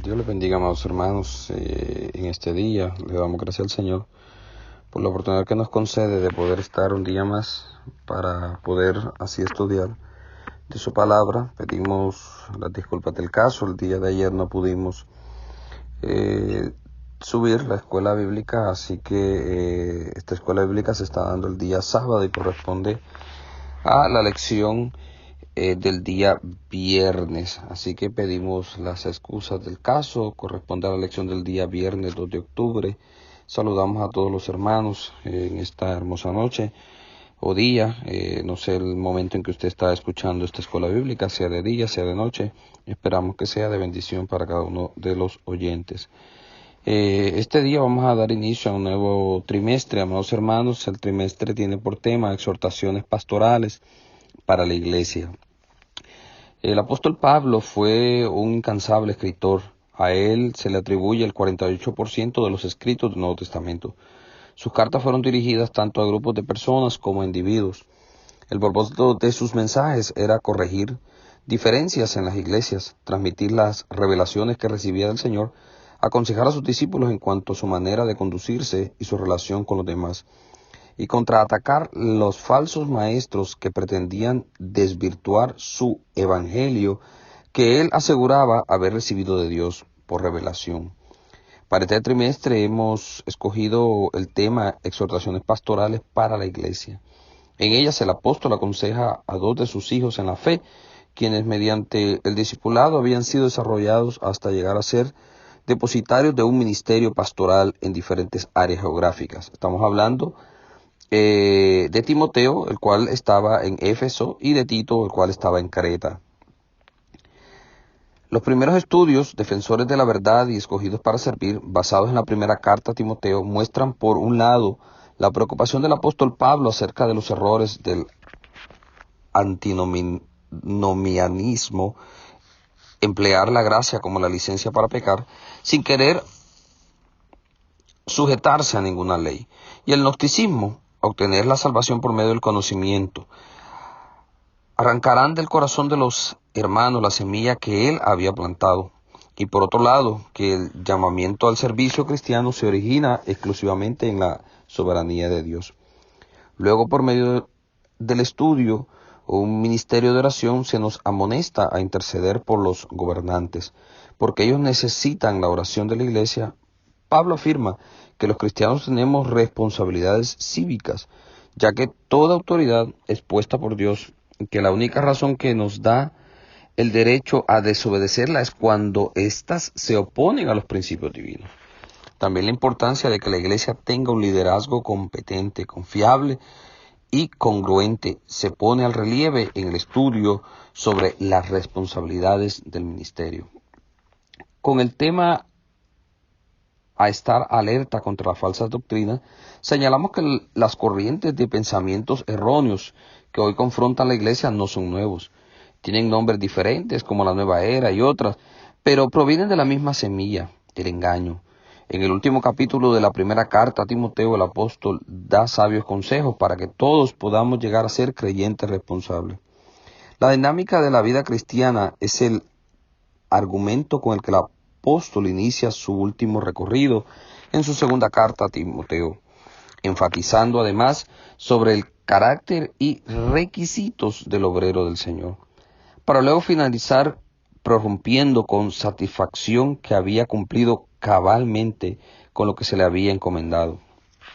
Dios les bendiga, amados hermanos. En este día le damos gracias al Señor por la oportunidad que nos concede de poder estar un día más para poder así estudiar de su palabra. Pedimos las disculpas del caso. El día de ayer no pudimos subir la escuela bíblica, así que esta escuela bíblica se está dando el día sábado y corresponde a la lección del día viernes, así que pedimos las excusas del caso. Corresponde a la lección del día viernes 2 de octubre. Saludamos a todos los hermanos en esta hermosa noche o día, no sé el momento en que usted está escuchando esta escuela bíblica, sea de día, sea de noche. Esperamos que sea de bendición para cada uno de los oyentes. Este día vamos a dar inicio a un nuevo trimestre, amados hermanos. El trimestre tiene por tema exhortaciones pastorales para la iglesia. El apóstol Pablo fue un incansable escritor. A él se le atribuye el 48% de los escritos del Nuevo Testamento. Sus cartas fueron dirigidas tanto a grupos de personas como a individuos. El propósito de sus mensajes era corregir diferencias en las iglesias, transmitir las revelaciones que recibía del Señor, aconsejar a sus discípulos en cuanto a su manera de conducirse y su relación con los demás, y contraatacar los falsos maestros que pretendían desvirtuar su evangelio que él aseguraba haber recibido de Dios por revelación. Para este trimestre hemos escogido el tema exhortaciones pastorales para la iglesia. En ellas el apóstol aconseja a dos de sus hijos en la fe, quienes mediante el discipulado habían sido desarrollados hasta llegar a ser depositarios de un ministerio pastoral en diferentes áreas geográficas. Estamos hablando de Timoteo, el cual estaba en Éfeso, y de Tito, el cual estaba en Creta. Los primeros estudios, defensores de la verdad y escogidos para servir, basados en la primera carta a Timoteo, muestran por un lado la preocupación del apóstol Pablo acerca de los errores del antinomianismo, emplear la gracia como la licencia para pecar, sin querer sujetarse a ninguna ley, y el gnosticismo, obtener la salvación por medio del conocimiento. Arrancarán del corazón de los hermanos la semilla que él había plantado. Y por otro lado, que el llamamiento al servicio cristiano se origina exclusivamente en la soberanía de Dios. Luego, por medio del estudio o un ministerio de oración, se nos amonesta a interceder por los gobernantes, porque ellos necesitan la oración de la iglesia. Pablo afirma que los cristianos tenemos responsabilidades cívicas, ya que toda autoridad es puesta por Dios, y que la única razón que nos da el derecho a desobedecerla es cuando éstas se oponen a los principios divinos. También la importancia de que la iglesia tenga un liderazgo competente, confiable y congruente se pone al relieve en el estudio sobre las responsabilidades del ministerio. Con el tema a estar alerta contra las falsas doctrinas, señalamos que las corrientes de pensamientos erróneos que hoy confrontan la iglesia no son nuevos. Tienen nombres diferentes como la nueva era y otras, pero provienen de la misma semilla, el engaño. En el último capítulo de la primera carta a Timoteo, el apóstol da sabios consejos para que todos podamos llegar a ser creyentes responsables. La dinámica de la vida cristiana es el argumento con el que el apóstol inicia su último recorrido en su segunda carta a Timoteo, enfatizando además sobre el carácter y requisitos del obrero del Señor, para luego finalizar prorrumpiendo con satisfacción que había cumplido cabalmente con lo que se le había encomendado.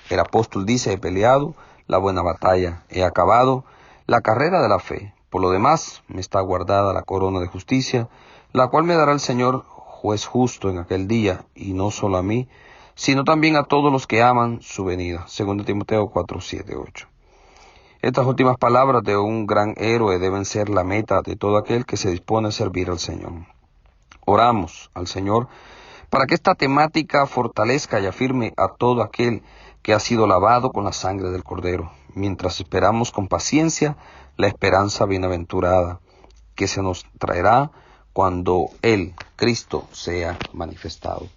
El apóstol dice: he peleado la buena batalla, he acabado la carrera de la fe. Por lo demás, me está guardada la corona de justicia, la cual me dará el Señor, juez justo, en aquel día, y no solo a mí, sino también a todos los que aman su venida. 2 Timoteo 4, 7, 8. Estas últimas palabras de un gran héroe deben ser la meta de todo aquel que se dispone a servir al Señor. Oramos al Señor para que esta temática fortalezca y afirme a todo aquel que ha sido lavado con la sangre del Cordero, mientras esperamos con paciencia la esperanza bienaventurada que se nos traerá cuando Él, Cristo, sea manifestado.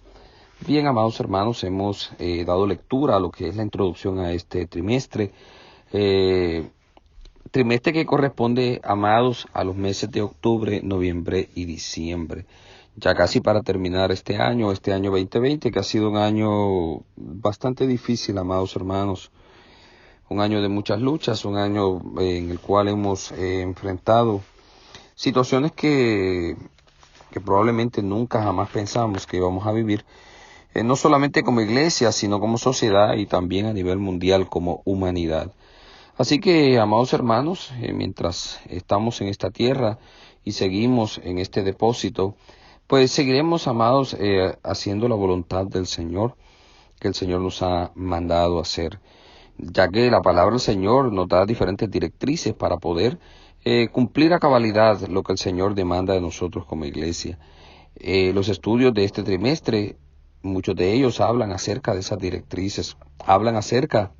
Bien, amados hermanos, hemos dado lectura a lo que es la introducción a este trimestre. trimestre que corresponde, amados, a los meses de octubre, noviembre y diciembre. Ya casi para terminar este año 2020, que ha sido un año bastante difícil, amados hermanos. Un año de muchas luchas, un año en el cual hemos enfrentado situaciones que probablemente nunca jamás pensamos que íbamos a vivir, no solamente como iglesia, sino como sociedad y también a nivel mundial como humanidad. Así que, amados hermanos, mientras estamos en esta tierra y seguimos en este depósito, pues seguiremos, amados, haciendo la voluntad del Señor, que el Señor nos ha mandado hacer, ya que la palabra del Señor nos da diferentes directrices para poder cumplir a cabalidad lo que el Señor demanda de nosotros como iglesia. Los estudios de este trimestre, muchos de ellos hablan acerca de esas directrices, hablan acerca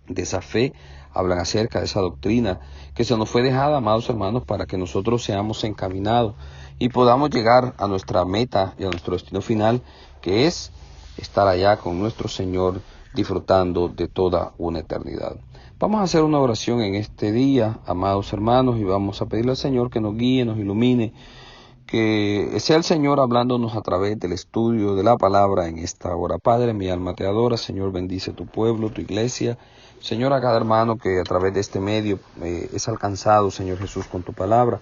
de esa fe, hablan acerca de esa doctrina que se nos fue dejada, amados hermanos, para que nosotros seamos encaminados y podamos llegar a nuestra meta y a nuestro destino final, que es estar allá con nuestro Señor, disfrutando de toda una eternidad. Vamos a hacer una oración en este día, amados hermanos, y vamos a pedirle al Señor que nos guíe, nos ilumine, que sea el Señor hablándonos a través del estudio de la palabra en esta hora. Padre, mi alma te adora. Señor, bendice tu pueblo, tu iglesia. Señor, a cada hermano que a través de este medio es alcanzado, Señor Jesús, con tu palabra.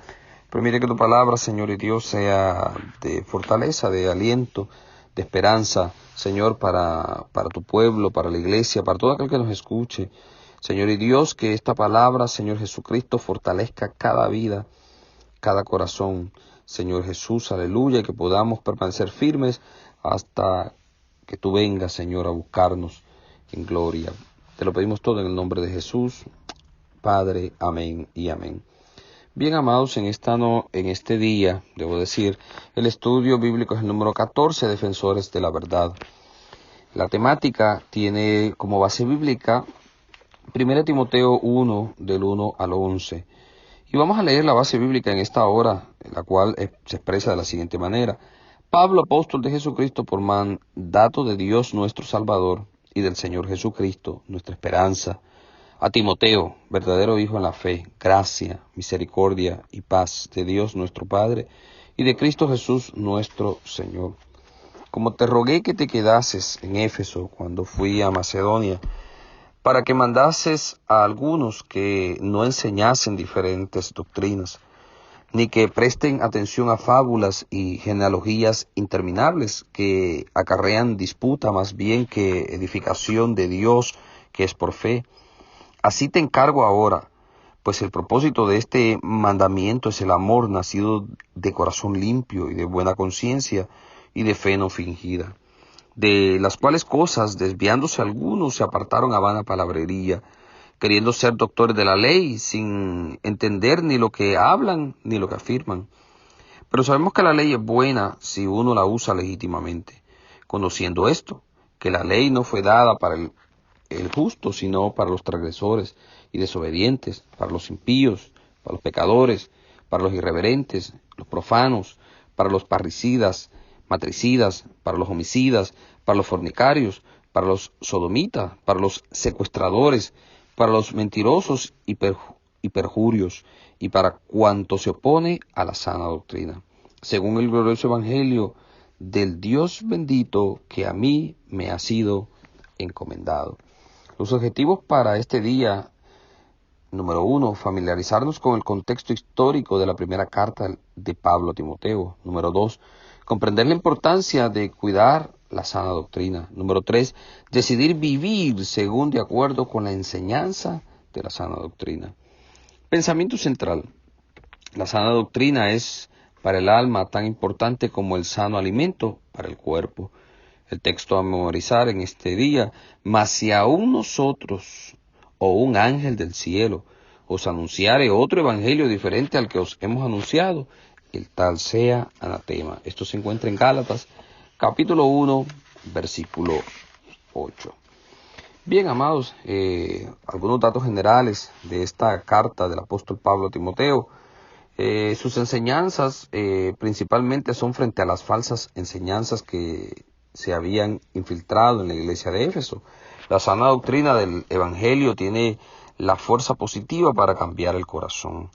Permite que tu palabra, Señor y Dios, sea de fortaleza, de aliento, de esperanza, Señor, para tu pueblo, para la iglesia, para todo aquel que nos escuche. Señor y Dios, que esta palabra, Señor Jesucristo, fortalezca cada vida, cada corazón. Señor Jesús, aleluya, y que podamos permanecer firmes hasta que tú vengas, Señor, a buscarnos en gloria. Te lo pedimos todo en el nombre de Jesús, Padre, amén y amén. Bien, amados, en este día, debo decir, el estudio bíblico es el número 14, Defensores de la Verdad. La temática tiene como base bíblica 1 Timoteo 1, del 1 al 11. Y vamos a leer la base bíblica en esta hora, en la cual se expresa de la siguiente manera. Pablo, apóstol de Jesucristo, por mandato de Dios nuestro Salvador y del Señor Jesucristo, nuestra esperanza, a Timoteo, verdadero hijo en la fe, gracia, misericordia y paz de Dios nuestro Padre y de Cristo Jesús nuestro Señor. Como te rogué que te quedases en Éfeso cuando fui a Macedonia, para que mandases a algunos que no enseñasen diferentes doctrinas, ni que presten atención a fábulas y genealogías interminables que acarrean disputa más bien que edificación de Dios, que es por fe. Así te encargo ahora, pues el propósito de este mandamiento es el amor nacido de corazón limpio y de buena conciencia y de fe no fingida, de las cuales cosas, desviándose algunos, se apartaron a vana palabrería, queriendo ser doctores de la ley, sin entender ni lo que hablan ni lo que afirman. Pero sabemos que la ley es buena si uno la usa legítimamente, conociendo esto, que la ley no fue dada para el justo, sino para los transgresores y desobedientes, para los impíos, para los pecadores, para los irreverentes, los profanos, para los parricidas, matricidas, para los homicidas, para los fornicarios, para los sodomitas, para los secuestradores, para los mentirosos y perjurios, y para cuanto se opone a la sana doctrina, según el glorioso evangelio del Dios bendito que a mí me ha sido encomendado. Los objetivos para este día: número 1, familiarizarnos con el contexto histórico de la primera carta de Pablo a Timoteo. Número 2, comprender la importancia de cuidar la sana doctrina. Número 3, decidir vivir según de acuerdo con la enseñanza de la sana doctrina. Pensamiento central. La sana doctrina es para el alma tan importante como el sano alimento para el cuerpo. El texto a memorizar en este día: mas si aún nosotros o un ángel del cielo os anunciare otro evangelio diferente al que os hemos anunciado, el tal sea anatema. Esto se encuentra en Gálatas, capítulo 1, versículo 8. Bien, amados, algunos datos generales de esta carta del apóstol Pablo a Timoteo. Sus enseñanzas principalmente son frente a las falsas enseñanzas que se habían infiltrado en la iglesia de Éfeso. La sana doctrina del evangelio tiene la fuerza positiva para cambiar el corazón.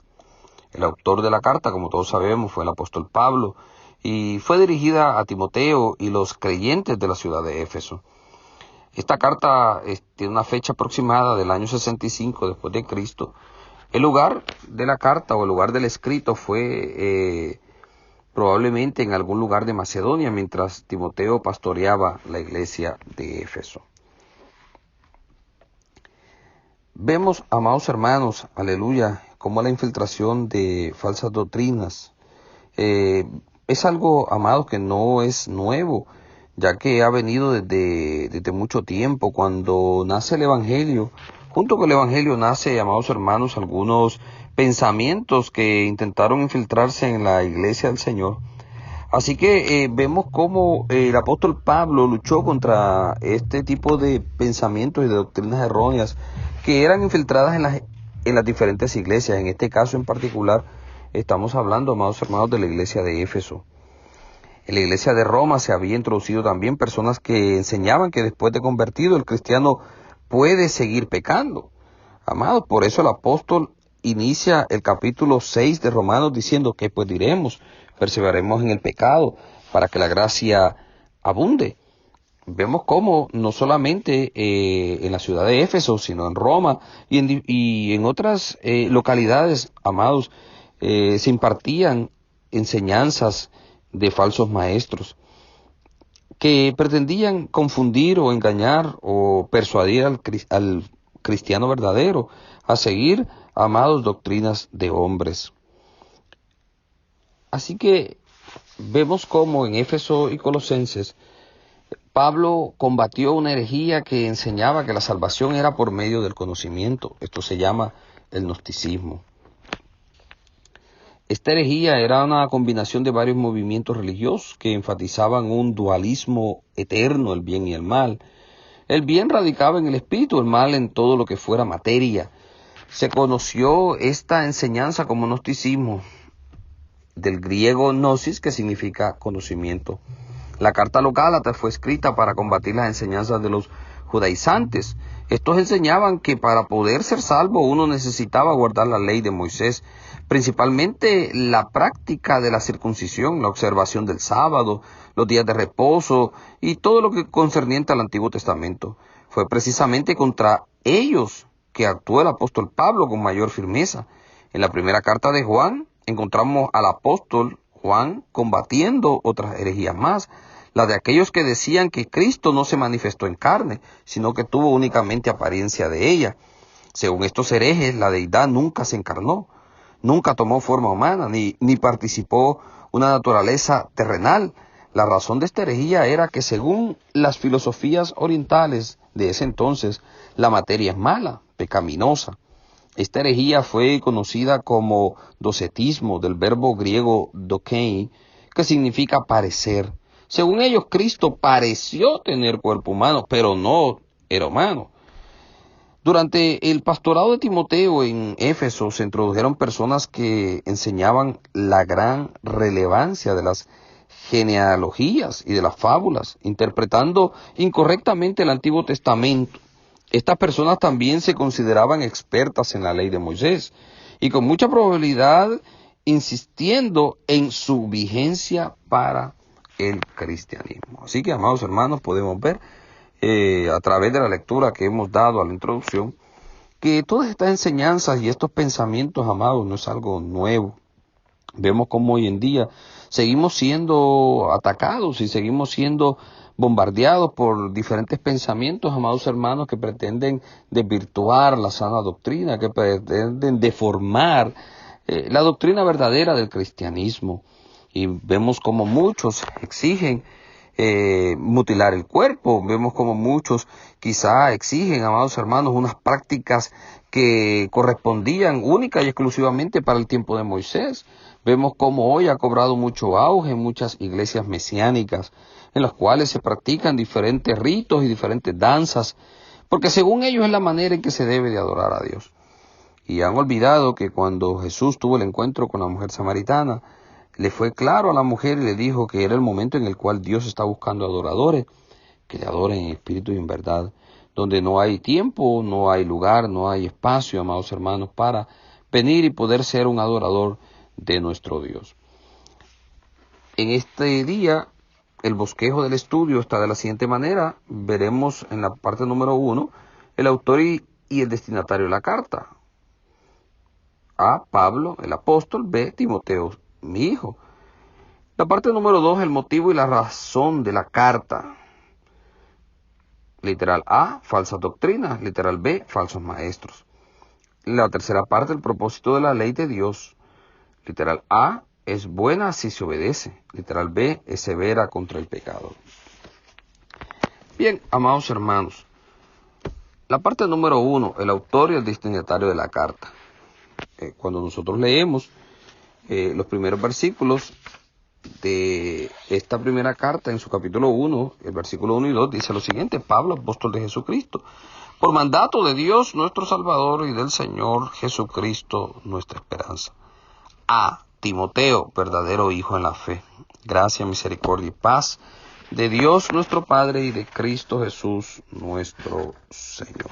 El autor de la carta, como todos sabemos, fue el apóstol Pablo, y fue dirigida a Timoteo y los creyentes de la ciudad de Éfeso. Esta carta tiene una fecha aproximada del año 65 después de Cristo. El lugar de la carta o el lugar del escrito fue probablemente en algún lugar de Macedonia, mientras Timoteo pastoreaba la iglesia de Éfeso. Vemos, amados hermanos, aleluya, cómo la infiltración de falsas doctrinas es algo, amados, que no es nuevo, ya que ha venido desde mucho tiempo. Cuando nace el Evangelio, junto con el Evangelio nace, amados hermanos, algunos pensamientos que intentaron infiltrarse en la iglesia del Señor. Así que vemos cómo el apóstol Pablo luchó contra este tipo de pensamientos y de doctrinas erróneas que eran infiltradas en las diferentes iglesias. En este caso en particular estamos hablando, amados hermanos, de la iglesia de Éfeso. En la iglesia de Roma se había introducido también personas que enseñaban que después de convertido el cristiano puede seguir pecando. Amados, por eso el apóstol inicia el capítulo 6 de Romanos diciendo que pues diremos, perseveraremos en el pecado para que la gracia abunde. Vemos cómo no solamente en la ciudad de Éfeso, sino en Roma y en otras localidades, amados, se impartían enseñanzas de falsos maestros que pretendían confundir o engañar o persuadir al cristiano verdadero a seguir, amados, doctrinas de hombres. Así que vemos cómo en Éfeso y Colosenses Pablo combatió una herejía que enseñaba que la salvación era por medio del conocimiento. Esto se llama el gnosticismo. Esta herejía era una combinación de varios movimientos religiosos que enfatizaban un dualismo eterno, el bien y el mal. El bien radicaba en el espíritu, el mal en todo lo que fuera materia. Se conoció esta enseñanza como gnosticismo, del griego gnosis, que significa conocimiento. La carta a los Gálatas fue escrita para combatir las enseñanzas de los judaizantes. Estos enseñaban que para poder ser salvo uno necesitaba guardar la ley de Moisés, principalmente la práctica de la circuncisión, la observación del sábado, los días de reposo y todo lo que concerniente al Antiguo Testamento. Fue precisamente contra ellos que actuó el apóstol Pablo con mayor firmeza. En la primera carta de Juan encontramos al apóstol Juan combatiendo otras herejías más, la de aquellos que decían que Cristo no se manifestó en carne, sino que tuvo únicamente apariencia de ella. Según estos herejes, la deidad nunca se encarnó, nunca tomó forma humana, ni participó una naturaleza terrenal. La razón de esta herejía era que según las filosofías orientales de ese entonces, la materia es mala, pecaminosa. Esta herejía fue conocida como docetismo, del verbo griego dokei, que significa parecer. Según ellos, Cristo pareció tener cuerpo humano, pero no era humano. Durante el pastorado de Timoteo en Éfeso se introdujeron personas que enseñaban la gran relevancia de las genealogías y de las fábulas, interpretando incorrectamente el Antiguo Testamento. Estas personas también se consideraban expertas en la ley de Moisés y con mucha probabilidad insistiendo en su vigencia para el cristianismo. Así que, amados hermanos, podemos ver a través de la lectura que hemos dado a la introducción que todas estas enseñanzas y estos pensamientos, amados, no es algo nuevo. Vemos cómo hoy en día seguimos siendo atacados y seguimos siendo bombardeados por diferentes pensamientos, amados hermanos, que pretenden desvirtuar la sana doctrina, que pretenden deformar la doctrina verdadera del cristianismo. Y vemos como muchos exigen mutilar el cuerpo, vemos como muchos quizá exigen, amados hermanos, unas prácticas que correspondían única y exclusivamente para el tiempo de Moisés. Vemos como hoy ha cobrado mucho auge en muchas iglesias mesiánicas, en las cuales se practican diferentes ritos y diferentes danzas, porque según ellos es la manera en que se debe de adorar a Dios. Y han olvidado que cuando Jesús tuvo el encuentro con la mujer samaritana, le fue claro a la mujer y le dijo que era el momento en el cual Dios está buscando adoradores, que le adoren en espíritu y en verdad. donde no hay tiempo, no hay lugar, no hay espacio, amados hermanos, para venir y poder ser un adorador de nuestro Dios. En este día, el bosquejo del estudio está de la siguiente manera. Veremos en la parte número 1 el autor y el destinatario de la carta. A, Pablo, el apóstol. B, Timoteo, mi hijo. La parte número 2, el motivo y la razón de la carta. Literal A, falsas doctrinas. Literal B, falsos maestros. La tercera parte, el propósito de la ley de Dios. Literal A, es buena si se obedece. Literal B, es severa contra el pecado. Bien, amados hermanos, la parte número 1, el autor y el destinatario de la carta. Cuando nosotros leemos los primeros versículos de esta primera carta en su capítulo 1, el versículo 1 y 2, dice lo siguiente: Pablo, apóstol de Jesucristo, por mandato de Dios nuestro Salvador y del Señor Jesucristo nuestra esperanza. A Timoteo, verdadero hijo en la fe, gracia, misericordia y paz de Dios nuestro Padre y de Cristo Jesús nuestro Señor.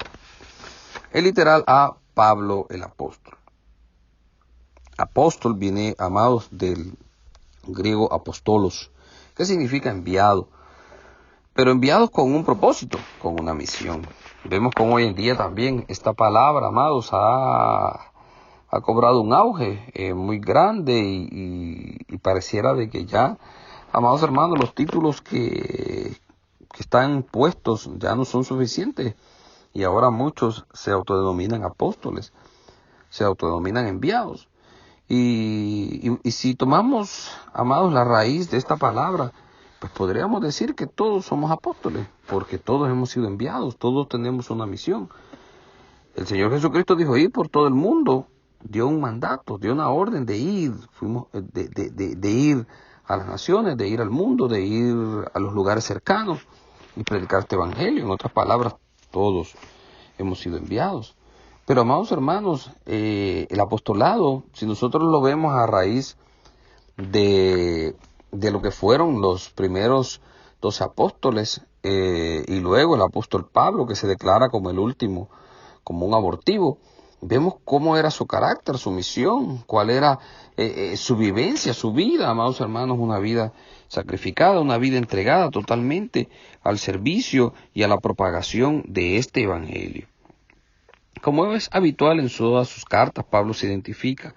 El literal A, Pablo el apóstol. Apóstol viene, amados, del griego apostolos, que significa enviado, pero enviados con un propósito, con una misión. Vemos cómo hoy en día también esta palabra, amados, ha cobrado un auge muy grande y pareciera de que ya, amados hermanos, los títulos que están puestos ya no son suficientes y ahora muchos se autodenominan apóstoles, se autodenominan enviados. Y si tomamos, amados, la raíz de esta palabra, pues podríamos decir que todos somos apóstoles, porque todos hemos sido enviados, todos tenemos una misión. El Señor Jesucristo dijo: ir por todo el mundo, dio un mandato, dio una orden de ir, de ir a las naciones, de ir al mundo, de ir a los lugares cercanos y predicar este evangelio. En otras palabras, todos hemos sido enviados. Pero, amados hermanos, el apostolado, si nosotros lo vemos a raíz de lo que fueron los primeros 12 apóstoles, y luego el apóstol Pablo, que se declara como el último, como un abortivo, vemos cómo era su carácter, su misión, cuál era su vivencia, su vida, amados hermanos, una vida sacrificada, una vida entregada totalmente al servicio y a la propagación de este evangelio. Como es habitual en todas sus cartas, Pablo se identifica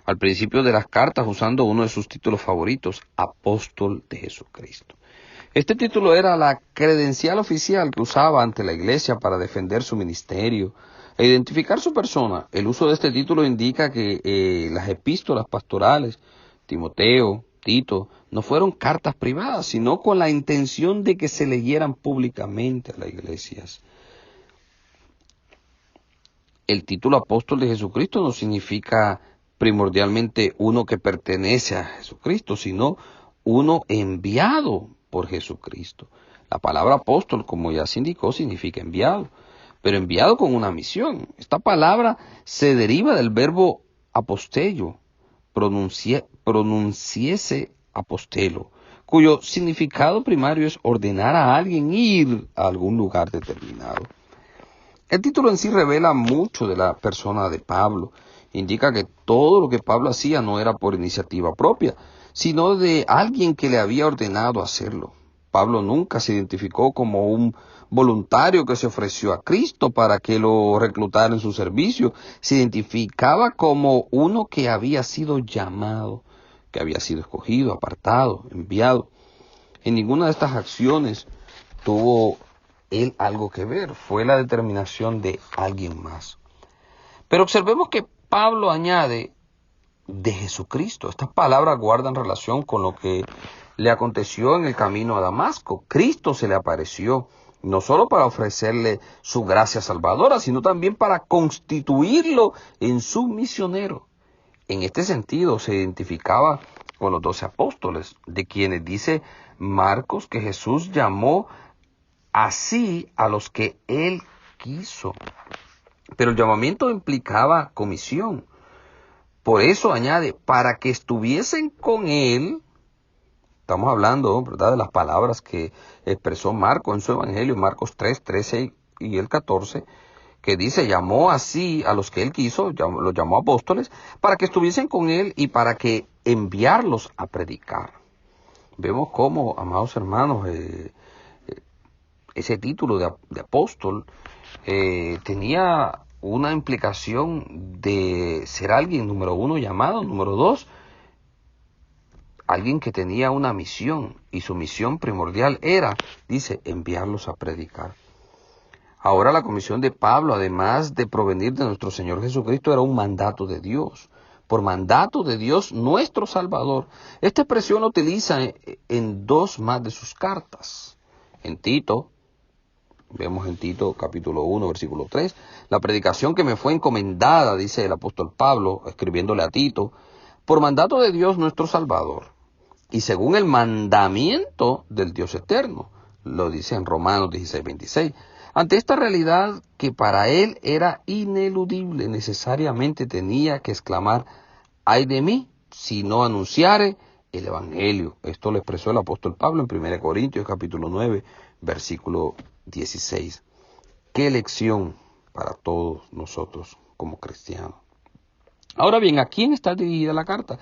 al principio de las cartas usando uno de sus títulos favoritos, apóstol de Jesucristo. Este título era la credencial oficial que usaba ante la iglesia para defender su ministerio e identificar su persona. El uso de este título indica que las epístolas pastorales, Timoteo, Tito, no fueron cartas privadas, sino con la intención de que se leyeran públicamente a las iglesias. El título apóstol de Jesucristo no significa primordialmente uno que pertenece a Jesucristo, sino uno enviado por Jesucristo. La palabra apóstol, como ya se indicó, significa enviado, pero enviado con una misión. Esta palabra se deriva del verbo apostello, pronunciese apostelo, cuyo significado primario es ordenar a alguien ir a algún lugar determinado. El título en sí revela mucho de la persona de Pablo. Indica que todo lo que Pablo hacía no era por iniciativa propia, sino de alguien que le había ordenado hacerlo. Pablo nunca se identificó como un voluntario que se ofreció a Cristo para que lo reclutara en su servicio. Se identificaba como uno que había sido llamado, que había sido escogido, apartado, enviado. En ninguna de estas acciones tuvo él algo que ver, fue la determinación de alguien más. Pero observemos que Pablo añade de Jesucristo. Estas palabras guardan relación con lo que le aconteció en el camino a Damasco. Cristo se le apareció, no solo para ofrecerle su gracia salvadora, sino también para constituirlo en su misionero. En este sentido se identificaba con los 12 apóstoles, de quienes dice Marcos que Jesús llamó así a los que él quiso. Pero el llamamiento implicaba comisión. Por eso añade, para que estuviesen con él. Estamos hablando, ¿verdad?, de las palabras que expresó Marcos en su evangelio, Marcos 3, 13 y el 14, que dice, llamó así a los que él quiso, los llamó apóstoles, para que estuviesen con él y para que enviarlos a predicar. Vemos cómo, amados hermanos, ese título de apóstol tenía una implicación de ser alguien, número uno, llamado, número dos, alguien que tenía una misión, y su misión primordial era, dice, enviarlos a predicar. Ahora la comisión de Pablo, además de provenir de nuestro Señor Jesucristo, era un mandato de Dios. Por mandato de Dios, nuestro Salvador. Esta expresión la utiliza en dos más de sus cartas. En Tito, vemos en Tito capítulo 1, versículo 3, la predicación que me fue encomendada, dice el apóstol Pablo, escribiéndole a Tito, por mandato de Dios nuestro Salvador, y según el mandamiento del Dios eterno, lo dice en Romanos 16, 26. Ante esta realidad que para él era ineludible, necesariamente tenía que exclamar, ay de mí, si no anunciare el Evangelio. Esto lo expresó el apóstol Pablo en 1 Corintios capítulo 9, versículo 16. Qué lección para todos nosotros como cristianos. Ahora bien, ¿a quién está dirigida la carta?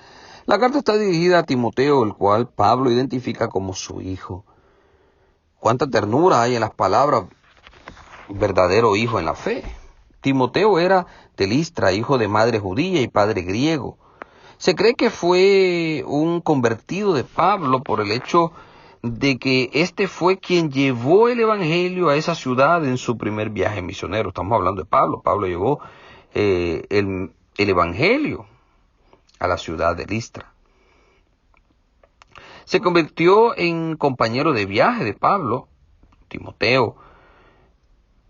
La carta está dirigida a Timoteo, el cual Pablo identifica como su hijo. Cuánta ternura hay en las palabras verdadero hijo en la fe. Timoteo era de Listra, hijo de madre judía y padre griego. Se cree que fue un convertido de Pablo por el hecho de que este fue quien llevó el evangelio a esa ciudad en su primer viaje misionero. Estamos hablando de Pablo. Pablo llevó el evangelio a la ciudad de Listra. Se convirtió en compañero de viaje de Pablo, Timoteo,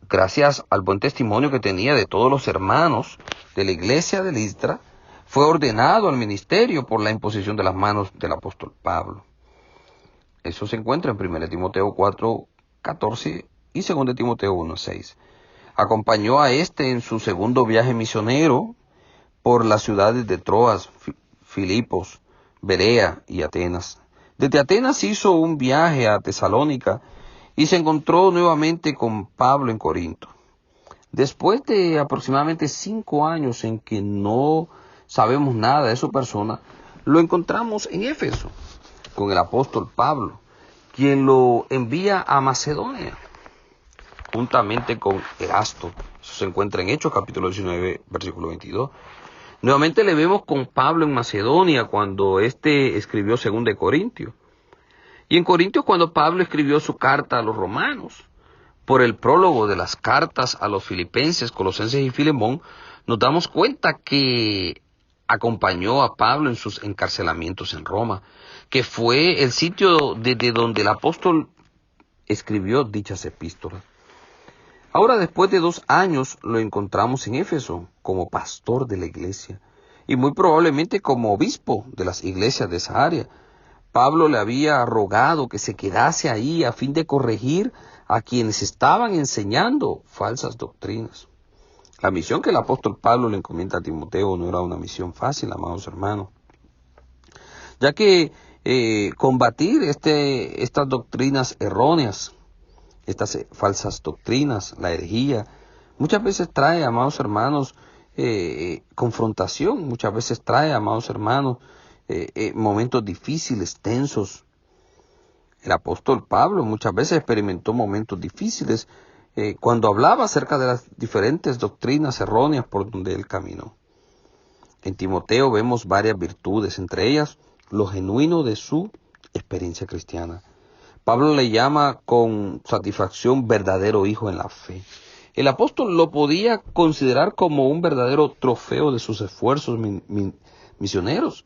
gracias al buen testimonio que tenía de todos los hermanos de la iglesia de Listra. Fue ordenado al ministerio por la imposición de las manos del apóstol Pablo. Eso se encuentra en 1 Timoteo 4, 14 y 2 Timoteo 1, 6. Acompañó a este en su segundo viaje misionero por las ciudades de Troas, Filipos, Berea y Atenas. Desde Atenas hizo un viaje a Tesalónica y se encontró nuevamente con Pablo en Corinto. Después de aproximadamente 5 años en que no sabemos nada de su persona, lo encontramos en Éfeso, con el apóstol Pablo, quien lo envía a Macedonia, juntamente con Erasto. Eso se encuentra en Hechos, capítulo 19, versículo 22. Nuevamente le vemos con Pablo en Macedonia, cuando éste escribió 2 de Corintios. Y en Corintios, cuando Pablo escribió su carta a los romanos. Por el prólogo de las cartas a los filipenses, colosenses y Filemón, nos damos cuenta que acompañó a Pablo en sus encarcelamientos en Roma, que fue el sitio desde donde el apóstol escribió dichas epístolas. Ahora, después de 2 años, lo encontramos en Éfeso como pastor de la iglesia y muy probablemente como obispo de las iglesias de esa área. Pablo le había rogado que se quedase ahí a fin de corregir a quienes estaban enseñando falsas doctrinas. La misión que el apóstol Pablo le encomienda a Timoteo no era una misión fácil, amados hermanos, ya que combatir estas doctrinas erróneas, estas falsas doctrinas, la herejía, muchas veces trae, amados hermanos, confrontación, muchas veces trae, amados hermanos, momentos difíciles, tensos. El apóstol Pablo muchas veces experimentó momentos difíciles cuando hablaba acerca de las diferentes doctrinas erróneas por donde él caminó. En Timoteo vemos varias virtudes, entre ellas lo genuino de su experiencia cristiana. Pablo le llama con satisfacción verdadero hijo en la fe. El apóstol lo podía considerar como un verdadero trofeo de sus esfuerzos misioneros.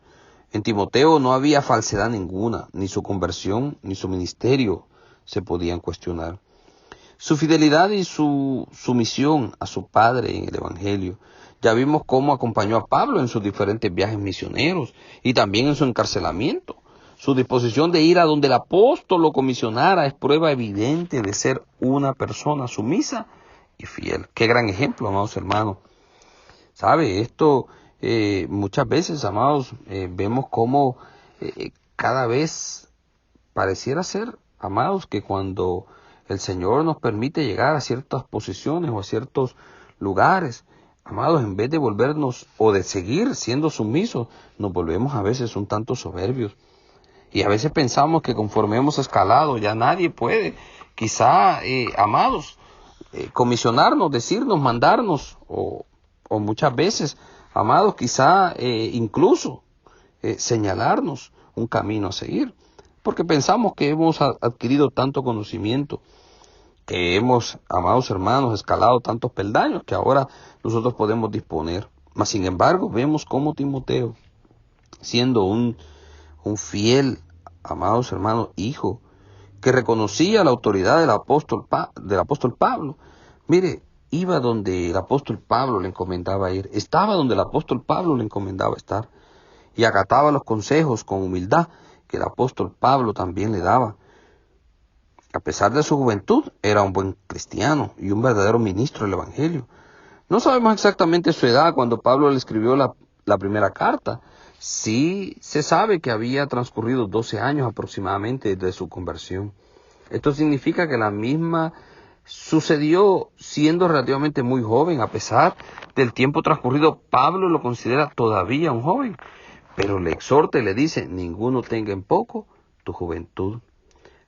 En Timoteo no había falsedad ninguna, ni su conversión ni su ministerio se podían cuestionar. Su fidelidad y su sumisión a su padre en el Evangelio. Ya vimos cómo acompañó a Pablo en sus diferentes viajes misioneros y también en su encarcelamiento. Su disposición de ir a donde el apóstol lo comisionara es prueba evidente de ser una persona sumisa y fiel. Qué gran ejemplo, amados hermanos. ¿Sabe? Esto muchas veces, amados, vemos cómo cada vez pareciera ser, amados, que cuando el Señor nos permite llegar a ciertas posiciones o a ciertos lugares. Amados, en vez de volvernos o de seguir siendo sumisos, nos volvemos a veces un tanto soberbios. Y a veces pensamos que conforme hemos escalado ya nadie puede, quizá, amados, comisionarnos, decirnos, mandarnos, o muchas veces, amados, quizá incluso señalarnos un camino a seguir. Porque pensamos que hemos adquirido tanto conocimiento, que hemos, amados hermanos, escalado tantos peldaños que ahora nosotros podemos disponer. Mas sin embargo, vemos cómo Timoteo, siendo un fiel, amados hermanos, hijo, que reconocía la autoridad del apóstol Pablo, mire, iba donde el apóstol Pablo le encomendaba ir, estaba donde el apóstol Pablo le encomendaba estar, y acataba los consejos con humildad que el apóstol Pablo también le daba. A pesar de su juventud, era un buen cristiano y un verdadero ministro del Evangelio. No sabemos exactamente su edad cuando Pablo le escribió la primera carta. Sí se sabe que había transcurrido 12 años aproximadamente desde su conversión. Esto significa que la misma sucedió siendo relativamente muy joven. A pesar del tiempo transcurrido, Pablo lo considera todavía un joven. Pero le exhorta y le dice, ninguno tenga en poco tu juventud.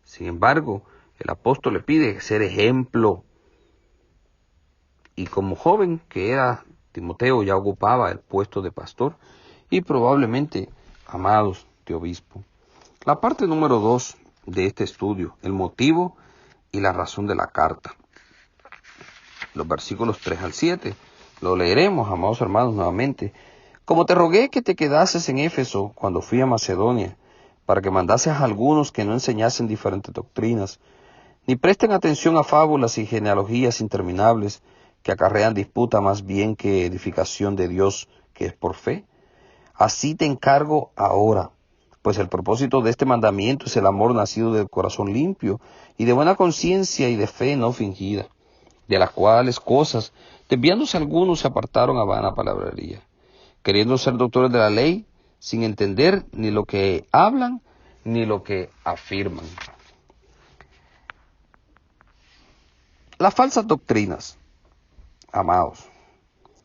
Sin embargo, el apóstol le pide ser ejemplo. Y como joven que era, Timoteo ya ocupaba el puesto de pastor y probablemente, amados, de obispo. La parte número 2 de este estudio, el motivo y la razón de la carta. Los versículos 3 al 7. Lo leeremos, amados hermanos, nuevamente. Como te rogué que te quedases en Éfeso cuando fui a Macedonia, para que mandases a algunos que no enseñasen diferentes doctrinas, ni presten atención a fábulas y genealogías interminables que acarrean disputa más bien que edificación de Dios que es por fe. Así te encargo ahora, pues el propósito de este mandamiento es el amor nacido del corazón limpio y de buena conciencia y de fe no fingida, de las cuales cosas, desviándose algunos, se apartaron a vana palabrería, queriendo ser doctores de la ley, sin entender ni lo que hablan ni lo que afirman. Las falsas doctrinas, amados.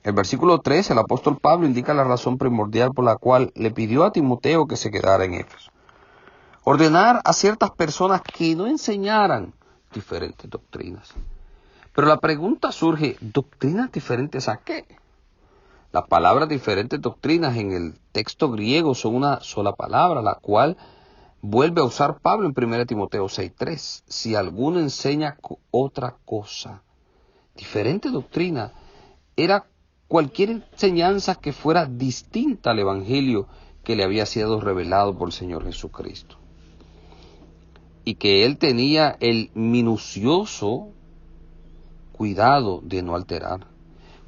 El versículo 3, el apóstol Pablo indica la razón primordial por la cual le pidió a Timoteo que se quedara en Éfeso. Ordenar a ciertas personas que no enseñaran diferentes doctrinas. Pero la pregunta surge, ¿doctrinas diferentes a qué? Las palabras diferentes doctrinas en el texto griego son una sola palabra, la cual vuelve a usar Pablo en 1 Timoteo 6:3. Si alguno enseña otra cosa, diferente doctrina, era cualquier enseñanza que fuera distinta al Evangelio que le había sido revelado por el Señor Jesucristo. Y que él tenía el minucioso cuidado de no alterar.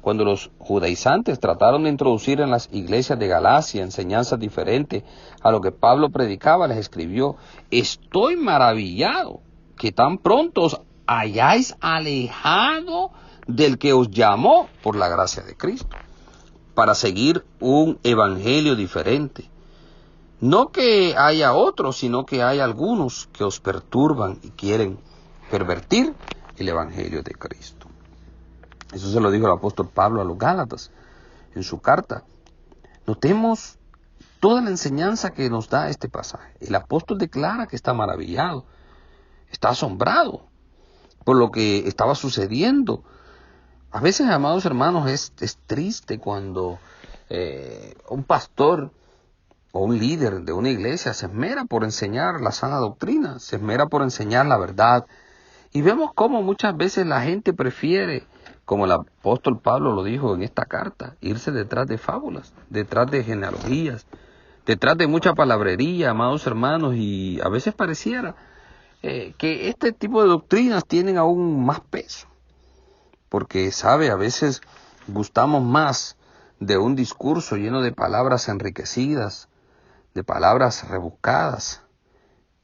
Cuando los judaizantes trataron de introducir en las iglesias de Galacia enseñanzas diferentes a lo que Pablo predicaba, les escribió, estoy maravillado que tan pronto os hayáis alejado del que os llamó por la gracia de Cristo, para seguir un evangelio diferente. No que haya otros, sino que hay algunos que os perturban y quieren pervertir el evangelio de Cristo. Eso se lo dijo el apóstol Pablo a los Gálatas en su carta. Notemos toda la enseñanza que nos da este pasaje. El apóstol declara que está maravillado, está asombrado por lo que estaba sucediendo. A veces, amados hermanos, es triste cuando un pastor o un líder de una iglesia se esmera por enseñar la sana doctrina, se esmera por enseñar la verdad. Y vemos cómo muchas veces la gente prefiere, como el apóstol Pablo lo dijo en esta carta, irse detrás de fábulas, detrás de genealogías, detrás de mucha palabrería, amados hermanos, y a veces pareciera que este tipo de doctrinas tienen aún más peso, porque, sabe, a veces gustamos más de un discurso lleno de palabras enriquecidas, de palabras rebuscadas,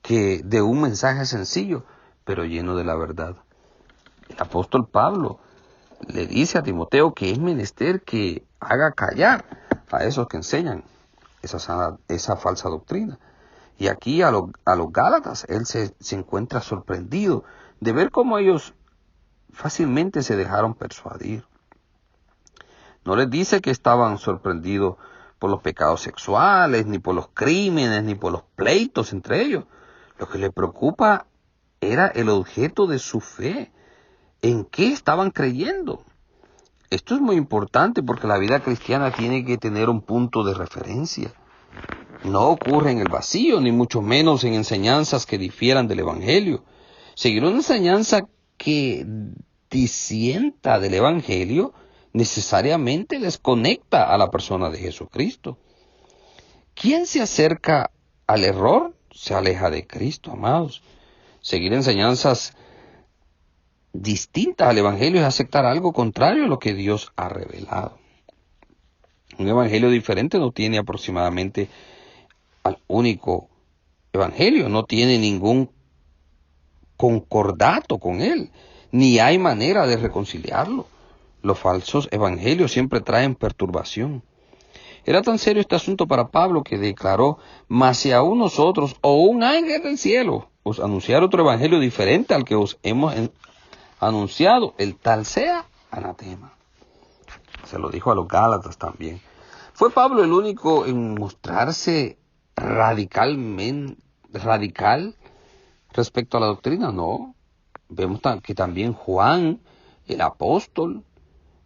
que de un mensaje sencillo, pero lleno de la verdad. El apóstol Pablo le dice a Timoteo que es menester que haga callar a esos que enseñan esa falsa doctrina. Y aquí a los Gálatas, él se encuentra sorprendido de ver cómo ellos fácilmente se dejaron persuadir. No les dice que estaban sorprendidos por los pecados sexuales, ni por los crímenes, ni por los pleitos entre ellos. Lo que les preocupa era el objeto de su fe. ¿En qué estaban creyendo? Esto es muy importante porque la vida cristiana tiene que tener un punto de referencia. No ocurre en el vacío, ni mucho menos en enseñanzas que difieran del Evangelio. Seguir una enseñanza que disienta del Evangelio necesariamente desconecta a la persona de Jesucristo. ¿Quién se acerca al error? Se aleja de Cristo, amados. Seguir enseñanzas distintas al Evangelio es aceptar algo contrario a lo que Dios ha revelado. Un Evangelio diferente no tiene aproximadamente al único Evangelio, no tiene ningún concordato con él, ni hay manera de reconciliarlo. Los falsos evangelios siempre traen perturbación. Era tan serio este asunto para Pablo que declaró: mas si aún nosotros o un ángel del cielo os anunciar otro evangelio diferente al que os hemos anunciado, el tal sea anatema. Se lo dijo a los Gálatas también. ¿Fue Pablo el único en mostrarse radical respecto a la doctrina? No. Vemos que también Juan, el apóstol,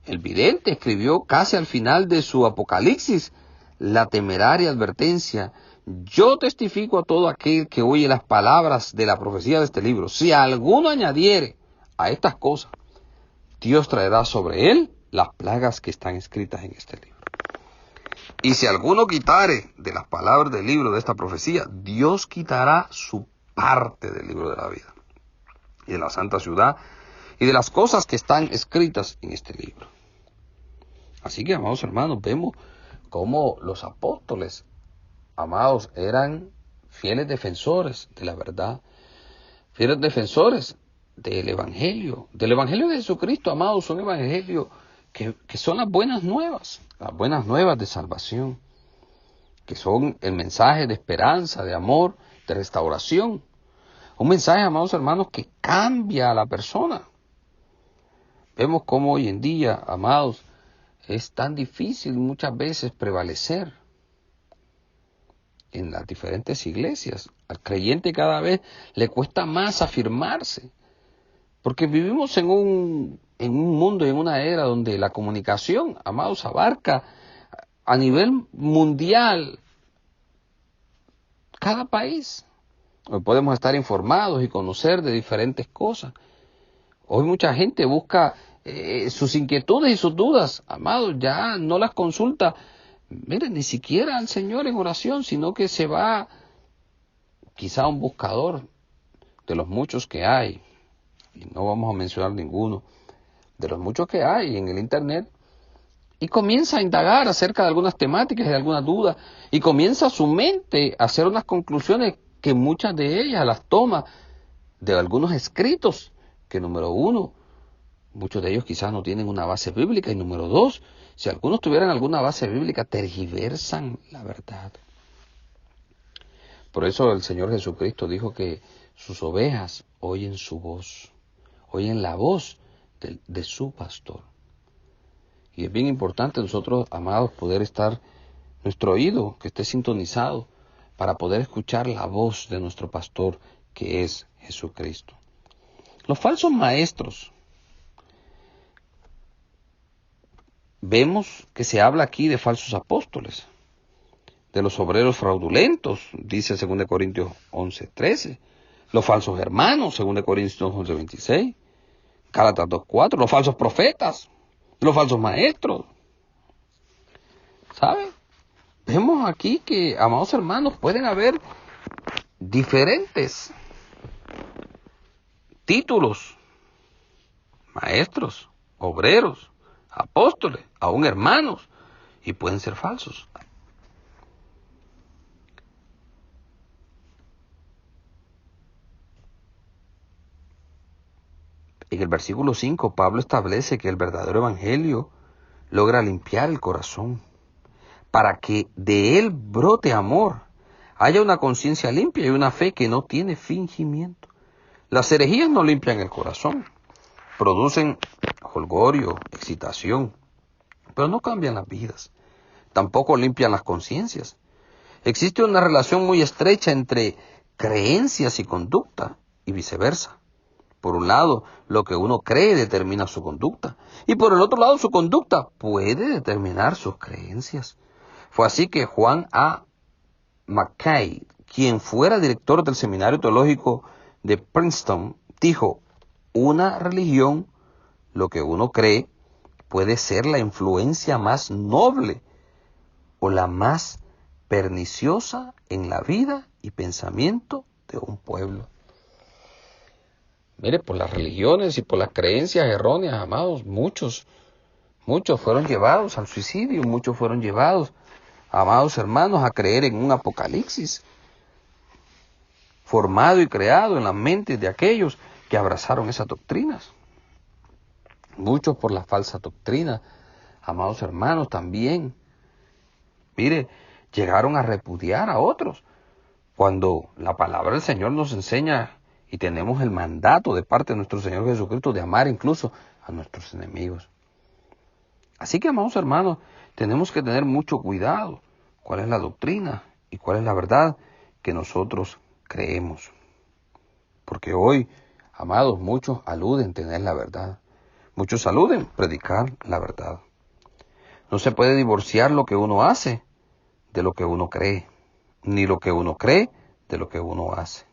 el vidente, escribió casi al final de su Apocalipsis la temeraria advertencia: yo testifico a todo aquel que oye las palabras de la profecía de este libro. Si alguno añadiere a estas cosas, Dios traerá sobre él las plagas que están escritas en este libro. Y si alguno quitare de las palabras del libro de esta profecía, Dios quitará su parte del libro de la vida y de la santa ciudad y de las cosas que están escritas en este libro. Así que, amados hermanos, vemos cómo los apóstoles, amados, eran fieles defensores de la verdad, fieles defensores del Evangelio de Jesucristo, amados. Son evangelios que son las buenas nuevas de salvación, que son el mensaje de esperanza, de amor, de restauración. Un mensaje, amados hermanos, que cambia a la persona. Vemos cómo hoy en día, amados, es tan difícil muchas veces prevalecer en las diferentes iglesias. Al creyente cada vez le cuesta más afirmarse, porque vivimos en un mundo, en una era donde la comunicación, amados, abarca a nivel mundial cada país. Hoy podemos estar informados y conocer de diferentes cosas. Hoy mucha gente busca sus inquietudes y sus dudas, amados, ya no las consulta, miren, ni siquiera al Señor en oración, sino que se va quizá a un buscador de los muchos que hay, y no vamos a mencionar ninguno, de los muchos que hay en el internet, y comienza a indagar acerca de algunas temáticas y de algunas dudas, y comienza su mente a hacer unas conclusiones que muchas de ellas las toma de algunos escritos, que número uno, muchos de ellos quizás no tienen una base bíblica, y número dos, si algunos tuvieran alguna base bíblica, tergiversan la verdad. Por eso el Señor Jesucristo dijo que sus ovejas oyen su voz, oyen la voz de su pastor. Y es bien importante nosotros, amados, poder estar, nuestro oído que esté sintonizado para poder escuchar la voz de nuestro pastor, que es Jesucristo. Los falsos maestros, vemos que se habla aquí de falsos apóstoles, de los obreros fraudulentos, dice 2 Corintios 11:13, los falsos hermanos, 2 Corintios 11:26, Gálatas 2:4, los falsos profetas, los falsos maestros. ¿Saben? Vemos aquí que, amados hermanos, pueden haber diferentes títulos: maestros, obreros, apóstoles, aún hermanos, y pueden ser falsos. En el versículo 5, Pablo establece que el verdadero evangelio logra limpiar el corazón, para que de él brote amor, haya una conciencia limpia y una fe que no tiene fingimiento. Las herejías no limpian el corazón, producen jolgorio, excitación, pero no cambian las vidas, tampoco limpian las conciencias. Existe una relación muy estrecha entre creencias y conducta, y viceversa. Por un lado, lo que uno cree determina su conducta, y por el otro lado, su conducta puede determinar sus creencias. Fue así que Juan A. Mackay, quien fuera director del Seminario Teológico de Princeton, dijo: una religión, lo que uno cree, puede ser la influencia más noble o la más perniciosa en la vida y pensamiento de un pueblo. Mire, por las religiones y por las creencias erróneas, amados, muchos fueron llevados al suicidio, muchos fueron llevados, amados hermanos, a creer en un apocalipsis formado y creado en las mentes de aquellos que abrazaron esas doctrinas. Muchos por la falsa doctrina, amados hermanos, también, mire, llegaron a repudiar a otros, cuando la palabra del Señor nos enseña y tenemos el mandato de parte de nuestro Señor Jesucristo de amar incluso a nuestros enemigos. Así que, amados hermanos, tenemos que tener mucho cuidado cuál es la doctrina y cuál es la verdad que nosotros creemos. Porque hoy, amados, muchos aluden tener la verdad. Muchos aluden predicar la verdad. No se puede divorciar lo que uno hace de lo que uno cree, ni lo que uno cree de lo que uno hace.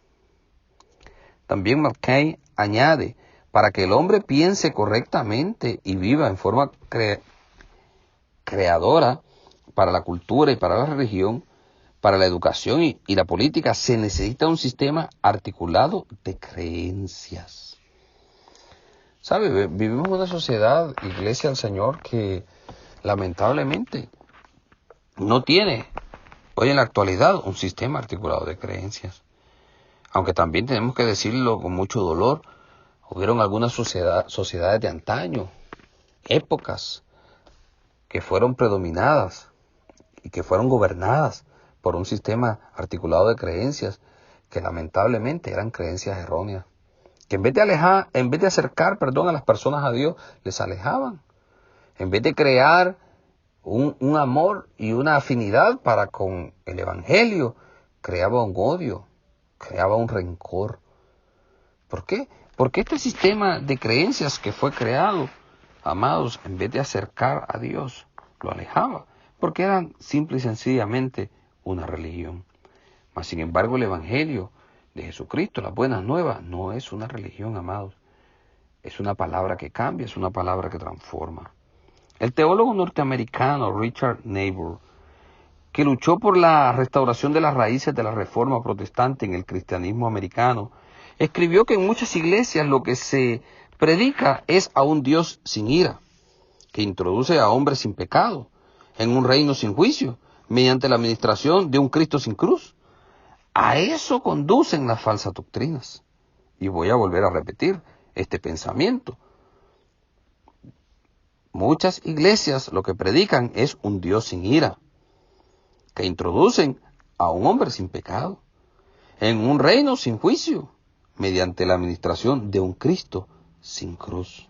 También Mackay añade: para que el hombre piense correctamente y viva en forma creadora para la cultura y para la religión, para la educación y la política, se necesita un sistema articulado de creencias. ¿Sabe? Vivimos en una sociedad, Iglesia del Señor, que lamentablemente no tiene hoy en la actualidad un sistema articulado de creencias. Aunque también tenemos que decirlo con mucho dolor, hubieron algunas sociedades de antaño, épocas, que fueron predominadas y que fueron gobernadas por un sistema articulado de creencias que lamentablemente eran creencias erróneas, que en vez de acercar a las personas a Dios, les alejaban. En vez de crear un amor y una afinidad para con el Evangelio, creaba un odio, creaba un rencor. ¿Por qué? Porque este sistema de creencias que fue creado, amados, en vez de acercar a Dios, lo alejaba, porque eran simple y sencillamente una religión. Mas, sin embargo, el Evangelio de Jesucristo, las buenas nuevas, no es una religión, amados. Es una palabra que cambia, es una palabra que transforma. El teólogo norteamericano Richard Niebuhr, que luchó por la restauración de las raíces de la Reforma Protestante en el cristianismo americano, escribió que en muchas iglesias lo que se predica es a un Dios sin ira, que introduce a hombres sin pecado, en un reino sin juicio, mediante la administración de un Cristo sin cruz. A eso conducen las falsas doctrinas. Y voy a volver a repetir este pensamiento. Muchas iglesias lo que predican es un Dios sin ira, que introducen a un hombre sin pecado, en un reino sin juicio, mediante la administración de un Cristo sin cruz.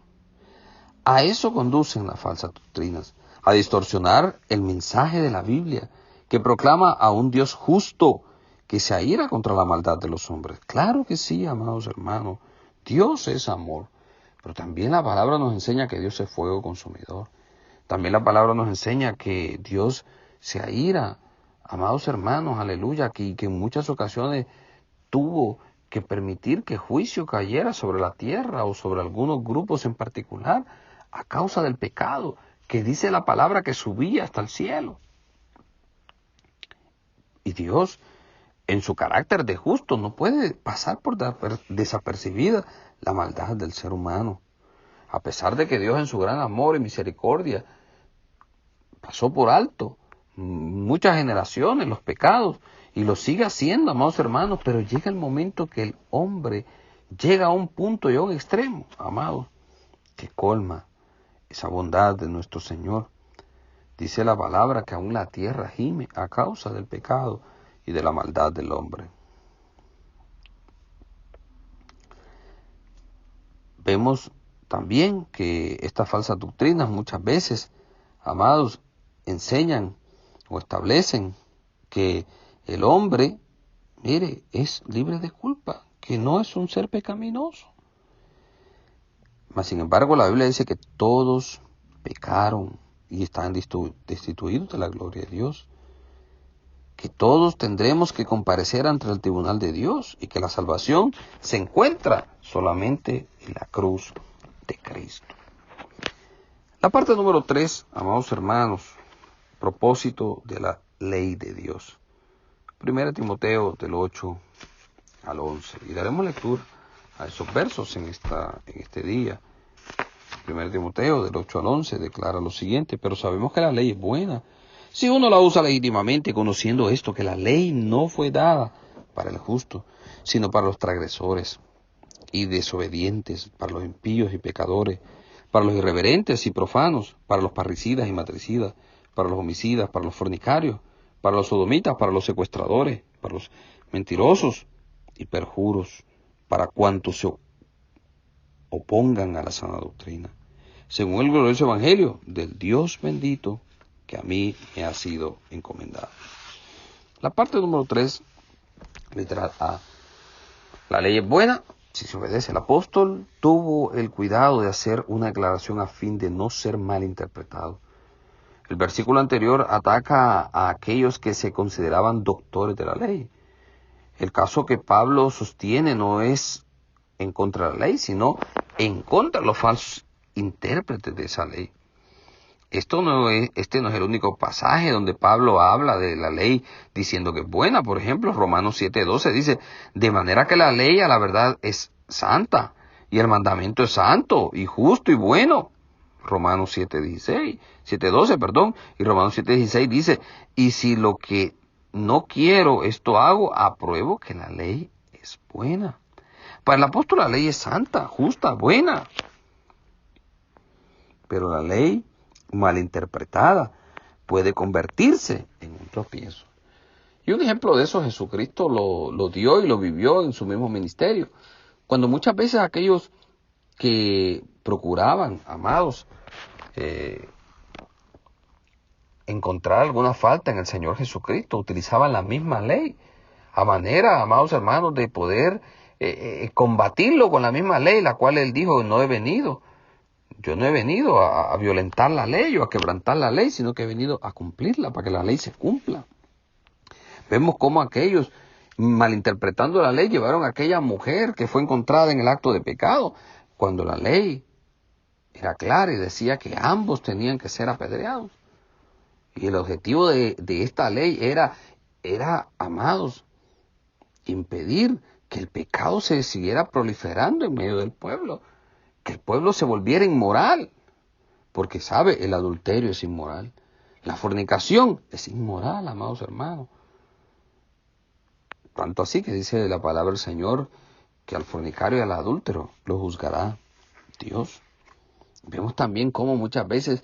A eso conducen las falsas doctrinas, a distorsionar el mensaje de la Biblia, que proclama a un Dios justo, que se aira contra la maldad de los hombres. Claro que sí, amados hermanos, Dios es amor, pero también la palabra nos enseña que Dios es fuego consumidor. También la palabra nos enseña que Dios se aira, amados hermanos, aleluya, que en muchas ocasiones tuvo que permitir que juicio cayera sobre la tierra o sobre algunos grupos en particular a causa del pecado, que dice la palabra que subía hasta el cielo. Y Dios, en su carácter de justo, no puede pasar por desapercibida la maldad del ser humano. A pesar de que Dios en su gran amor y misericordia pasó por alto muchas generaciones los pecados y lo sigue haciendo, amados hermanos, pero llega el momento que el hombre llega a un punto y a un extremo, amados, que colma esa bondad de nuestro Señor. Dice la palabra que aún la tierra gime a causa del pecado y de la maldad del hombre. Vemos también que estas falsas doctrinas muchas veces, amados, enseñan o establecen que el hombre, mire, es libre de culpa, que no es un ser pecaminoso. Mas, sin embargo, la Biblia dice que todos pecaron y están destituidos de la gloria de Dios, que todos tendremos que comparecer ante el tribunal de Dios y que la salvación se encuentra solamente en la cruz de Cristo. La parte número 3, amados hermanos, propósito de la ley de Dios. 1 Timoteo del 8 al 11. Y daremos lectura a esos versos en este día. 1 Timoteo del 8 al 11 declara lo siguiente: pero sabemos que la ley es buena si uno la usa legítimamente, conociendo esto, que la ley no fue dada para el justo, sino para los transgresores y desobedientes, para los impíos y pecadores, para los irreverentes y profanos, para los parricidas y matricidas, para los homicidas, para los fornicarios, para los sodomitas, para los secuestradores, para los mentirosos y perjuros, para cuantos se opongan a la sana doctrina, según el glorioso evangelio del Dios bendito que a mí me ha sido encomendado. La parte número 3, literal A. La ley es buena si se obedece. El apóstol tuvo el cuidado de hacer una declaración a fin de no ser mal interpretado. El versículo anterior ataca a aquellos que se consideraban doctores de la ley. El caso que Pablo sostiene no es en contra de la ley, sino en contra de los falsos intérpretes de esa ley. Este no es el único pasaje donde Pablo habla de la ley diciendo que es buena. Por ejemplo, Romanos 7:12 dice: de manera que la ley a la verdad es santa, y el mandamiento es santo, y justo, y bueno. Romanos 7:12, y Romanos 7:16 dice: y si lo que no quiero, esto hago, apruebo que la ley es buena. Para el apóstol la ley es santa, justa, buena. Pero la ley malinterpretada puede convertirse en un tropiezo. Y un ejemplo de eso Jesucristo lo dio y lo vivió en su mismo ministerio. Cuando muchas veces aquellos que procuraban, amados, encontrar alguna falta en el Señor Jesucristo, utilizaban la misma ley, a manera, amados hermanos, de poder combatirlo con la misma ley, la cual Él dijo: yo no he venido a violentar la ley o a quebrantar la ley, sino que he venido a cumplirla, para que la ley se cumpla. Vemos cómo aquellos, malinterpretando la ley, llevaron a aquella mujer que fue encontrada en el acto de pecado, cuando la ley era clara y decía que ambos tenían que ser apedreados. Y el objetivo de esta ley era, amados, impedir que el pecado se siguiera proliferando en medio del pueblo, que el pueblo se volviera inmoral, porque sabe, el adulterio es inmoral, la fornicación es inmoral, amados hermanos. Tanto así que dice la palabra del Señor que al fornicario y al adúltero lo juzgará Dios. Vemos también cómo muchas veces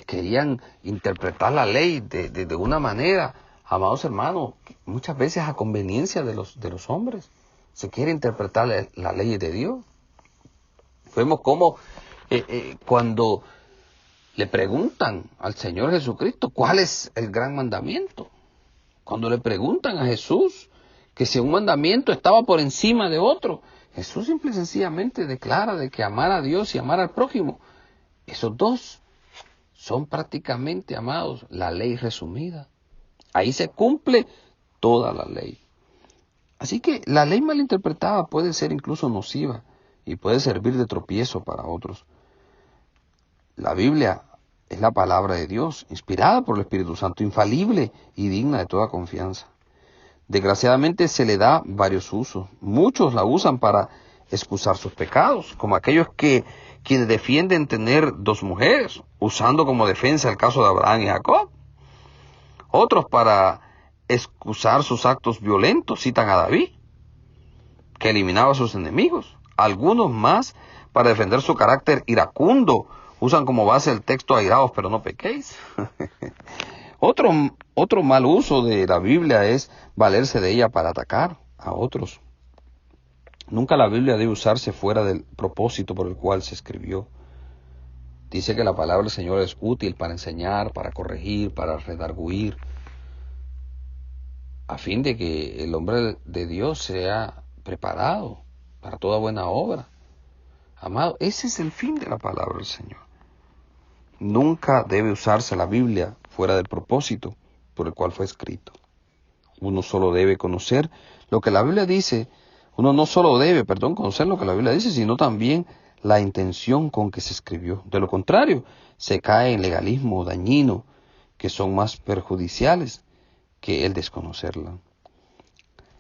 querían interpretar la ley de una manera, amados hermanos, muchas veces a conveniencia de los hombres. Se quiere interpretar la ley de Dios. Vemos cómo cuando le preguntan al Señor Jesucristo cuál es el gran mandamiento, cuando le preguntan a Jesús que si un mandamiento estaba por encima de otro, Jesús simple y sencillamente declara de que amar a Dios y amar al prójimo, esos dos son prácticamente, amados, la ley resumida. Ahí se cumple toda la ley. Así que la ley mal interpretada puede ser incluso nociva y puede servir de tropiezo para otros. La Biblia es la palabra de Dios, inspirada por el Espíritu Santo, infalible y digna de toda confianza. Desgraciadamente se le da varios usos. Muchos la usan para excusar sus pecados, como aquellos quienes defienden tener dos mujeres, usando como defensa el caso de Abraham y Jacob. Otros, para excusar sus actos violentos, citan a David, que eliminaba a sus enemigos. Algunos más, para defender su carácter iracundo, usan como base el texto: airaos, pero no pequéis. Otro mal uso de la Biblia es valerse de ella para atacar a otros. Nunca la Biblia debe usarse fuera del propósito por el cual se escribió. Dice que la palabra del Señor es útil para enseñar, para corregir, para redarguir, a fin de que el hombre de Dios sea preparado para toda buena obra. Amado, ese es el fin de la palabra del Señor. Nunca debe usarse la Biblia fuera del propósito por el cual fue escrito. Uno solo debe conocer lo que la Biblia dice. Uno no solo debe, conocer lo que la Biblia dice, sino también la intención con que se escribió. De lo contrario, se cae en legalismo dañino, que son más perjudiciales que el desconocerla.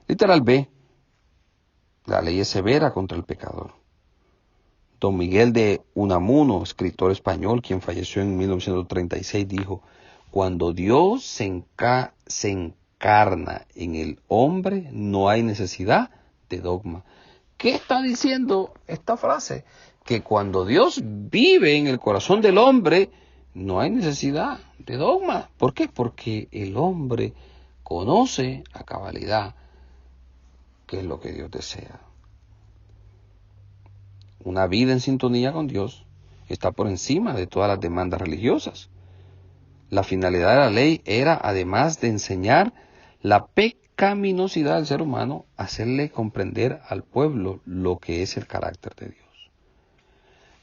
Literal B. La ley es severa contra el pecador. Don Miguel de Unamuno, escritor español, quien falleció en 1936, dijo: cuando Dios se encarna en el hombre, no hay necesidad de dogma. ¿Qué está diciendo esta frase? Que cuando Dios vive en el corazón del hombre, no hay necesidad de dogma. ¿Por qué? Porque el hombre conoce a cabalidad qué es lo que Dios desea. Una vida en sintonía con Dios está por encima de todas las demandas religiosas. La finalidad de la ley era, además de enseñar la pecaminosidad del ser humano, hacerle comprender al pueblo lo que es el carácter de Dios.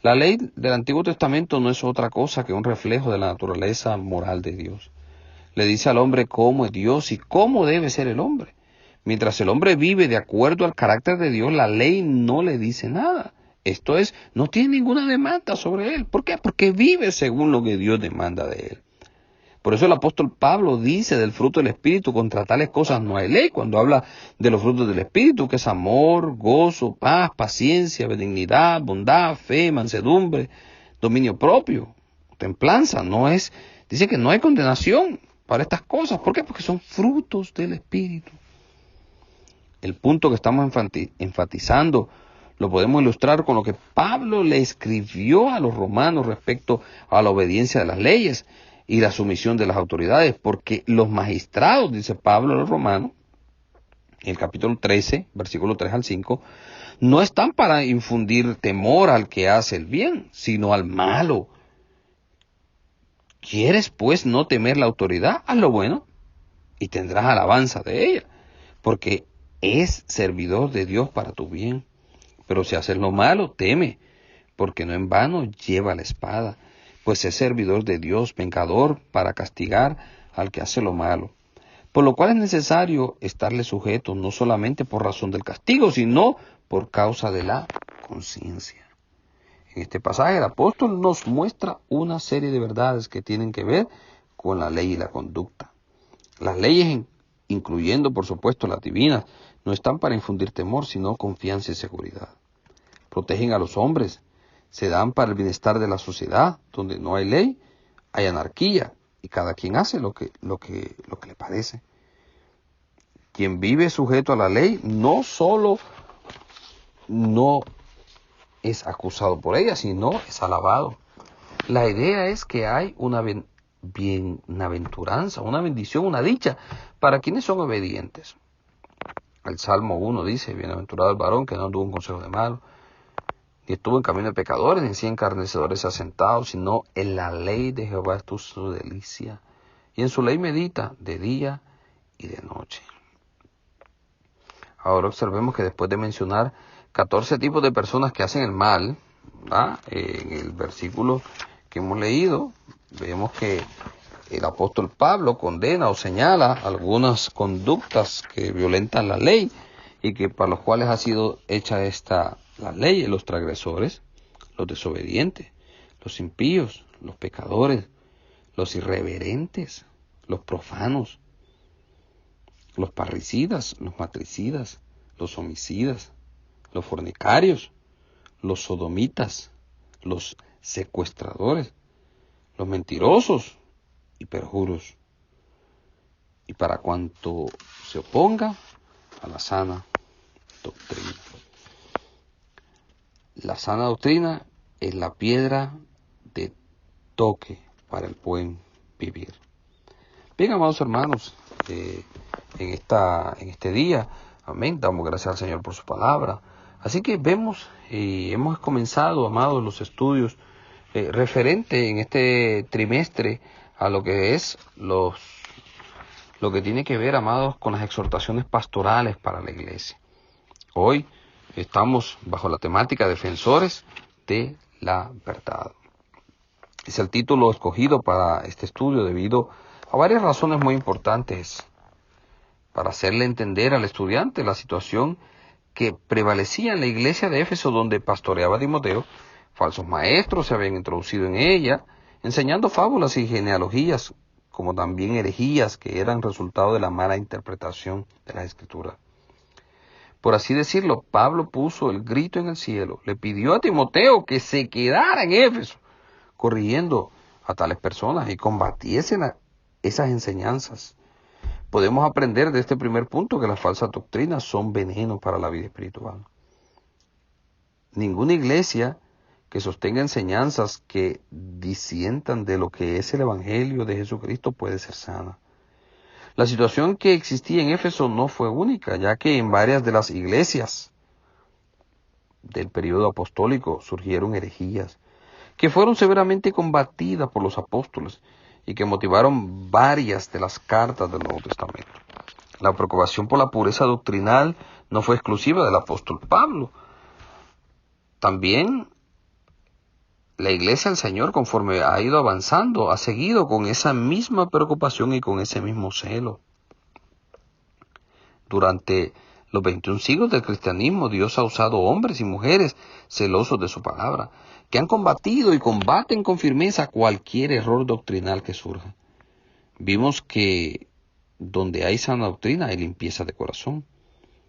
La ley del Antiguo Testamento no es otra cosa que un reflejo de la naturaleza moral de Dios. Le dice al hombre cómo es Dios y cómo debe ser el hombre. Mientras el hombre vive de acuerdo al carácter de Dios, la ley no le dice nada. Esto es, no tiene ninguna demanda sobre él. ¿Por qué? Porque vive según lo que Dios demanda de él. Por eso el apóstol Pablo dice del fruto del Espíritu: contra tales cosas no hay ley, cuando habla de los frutos del Espíritu, que es amor, gozo, paz, paciencia, benignidad, bondad, fe, mansedumbre, dominio propio, templanza. Dice que no hay condenación para estas cosas. ¿Por qué? Porque son frutos del Espíritu. El punto que estamos enfatizando lo podemos ilustrar con lo que Pablo le escribió a los romanos respecto a la obediencia de las leyes y la sumisión de las autoridades, porque los magistrados, dice Pablo a los romanos, en el capítulo 13, versículo 3 al 5, no están para infundir temor al que hace el bien, sino al malo. ¿Quieres pues no temer la autoridad? Haz lo bueno y tendrás alabanza de ella, porque es servidor de Dios para tu bien. Pero si haces lo malo, teme, porque no en vano lleva la espada, pues es servidor de Dios, vengador para castigar al que hace lo malo. Por lo cual es necesario estarle sujeto, no solamente por razón del castigo, sino por causa de la conciencia. En este pasaje el apóstol nos muestra una serie de verdades que tienen que ver con la ley y la conducta. Las leyes, incluyendo por supuesto las divinas, no están para infundir temor, sino confianza y seguridad. Protegen a los hombres, se dan para el bienestar de la sociedad. Donde no hay ley, hay anarquía, y cada quien hace lo que le parece. Quien vive sujeto a la ley no solo no es acusado por ella, sino es alabado. La idea es que hay una bienaventuranza, una bendición, una dicha para quienes son obedientes. El Salmo 1 dice: bienaventurado el varón que no anduvo en consejo de malos, ni estuvo en camino de pecadores, ni en silla de escarnecedores asentado, sino en la ley de Jehová es su delicia, y en su ley medita de día y de noche. Ahora observemos que después de mencionar 14 tipos de personas que hacen el mal, ¿verdad?, en el versículo que hemos leído, vemos que el apóstol Pablo condena o señala algunas conductas que violentan la ley y que para los cuales ha sido hecha la ley: los transgresores, los desobedientes, los impíos, los pecadores, los irreverentes, los profanos, los parricidas, los matricidas, los homicidas, los fornicarios, los sodomitas, los secuestradores, los mentirosos y perjuros, y para cuanto se oponga a la sana doctrina. La sana doctrina es la piedra de toque para el buen vivir. Bien, amados hermanos, en este día, amén, damos gracias al Señor por su palabra. Así que vemos y hemos comenzado, amados, los estudios referente en este trimestre a lo que es lo que tiene que ver, amados, con las exhortaciones pastorales para la iglesia. Hoy estamos bajo la temática Defensores de la Verdad. Es el título escogido para este estudio debido a varias razones muy importantes para hacerle entender al estudiante la situación que prevalecía en la iglesia de Éfeso donde pastoreaba Timoteo. Falsos maestros se habían introducido en ella, enseñando fábulas y genealogías, como también herejías que eran resultado de la mala interpretación de las Escrituras. Por así decirlo, Pablo puso el grito en el cielo, le pidió a Timoteo que se quedara en Éfeso, corrigiendo a tales personas y combatiesen esas enseñanzas. Podemos aprender de este primer punto que las falsas doctrinas son veneno para la vida espiritual. Ninguna iglesia que sostenga enseñanzas que disientan de lo que es el Evangelio de Jesucristo puede ser sana. La situación que existía en Éfeso no fue única, ya que en varias de las iglesias del período apostólico surgieron herejías que fueron severamente combatidas por los apóstoles y que motivaron varias de las cartas del Nuevo Testamento. La preocupación por la pureza doctrinal no fue exclusiva del apóstol Pablo. También la iglesia del Señor, conforme ha ido avanzando, ha seguido con esa misma preocupación y con ese mismo celo. Durante los 21 siglos del cristianismo, Dios ha usado hombres y mujeres celosos de su palabra, que han combatido y combaten con firmeza cualquier error doctrinal que surja. Vimos que donde hay sana doctrina hay limpieza de corazón,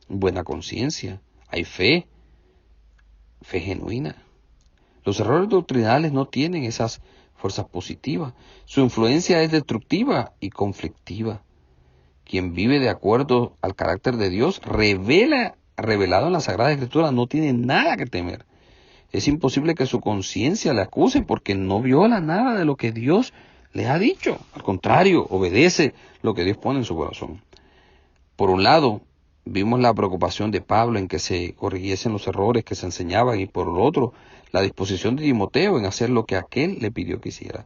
buena conciencia, hay fe genuina. Los errores doctrinales no tienen esas fuerzas positivas. Su influencia es destructiva y conflictiva. Quien vive de acuerdo al carácter de Dios, revelado en la Sagrada Escritura, no tiene nada que temer. Es imposible que su conciencia le acuse porque no viola nada de lo que Dios le ha dicho. Al contrario, obedece lo que Dios pone en su corazón. Por un lado, vimos la preocupación de Pablo en que se corrigiesen los errores que se enseñaban y por el otro, la disposición de Timoteo en hacer lo que aquel le pidió que hiciera.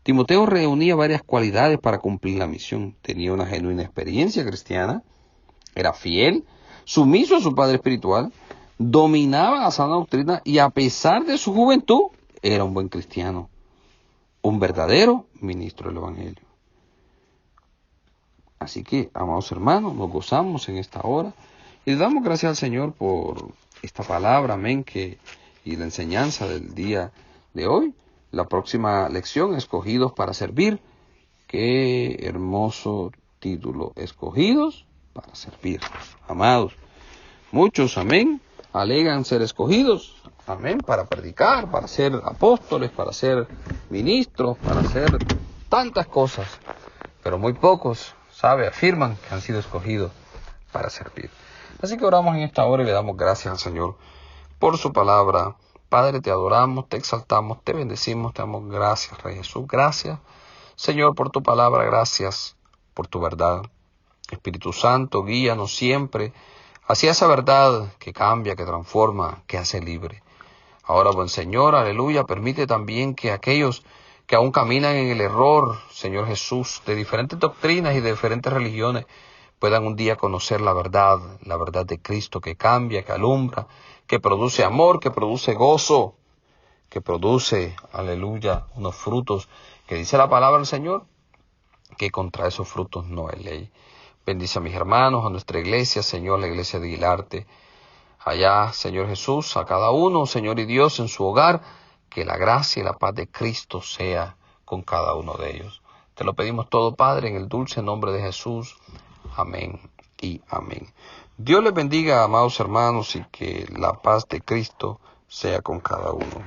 Timoteo reunía varias cualidades para cumplir la misión. Tenía una genuina experiencia cristiana, era fiel, sumiso a su padre espiritual, dominaba la sana doctrina y a pesar de su juventud, era un buen cristiano, un verdadero ministro del Evangelio. Así que, amados hermanos, nos gozamos en esta hora y le damos gracias al Señor por esta palabra, amén, y la enseñanza del día de hoy. La próxima lección, Escogidos para Servir. Qué hermoso título, Escogidos para Servir. Amados, muchos, amén, alegan ser escogidos, amén, para predicar, para ser apóstoles, para ser ministros, para hacer tantas cosas, pero muy pocos, afirman que han sido escogidos para servir. Así que oramos en esta hora y le damos gracias al Señor por su palabra. Padre, te adoramos, te exaltamos, te bendecimos, te damos gracias, Rey Jesús. Gracias, Señor, por tu palabra, gracias por tu verdad. Espíritu Santo, guíanos siempre hacia esa verdad que cambia, que transforma, que hace libre. Ahora, buen Señor, aleluya, permite también que aquellos que aún caminan en el error, Señor Jesús, de diferentes doctrinas y de diferentes religiones, puedan un día conocer la verdad de Cristo que cambia, que alumbra, que produce amor, que produce gozo, que produce, aleluya, unos frutos que dice la palabra del Señor, que contra esos frutos no hay ley. Bendice a mis hermanos, a nuestra iglesia, Señor, la iglesia de Aguilarte. Allá, Señor Jesús, a cada uno, Señor y Dios, en su hogar, que la gracia y la paz de Cristo sea con cada uno de ellos. Te lo pedimos todo, Padre, en el dulce nombre de Jesús. Amén y amén. Dios les bendiga, amados hermanos, y que la paz de Cristo sea con cada uno.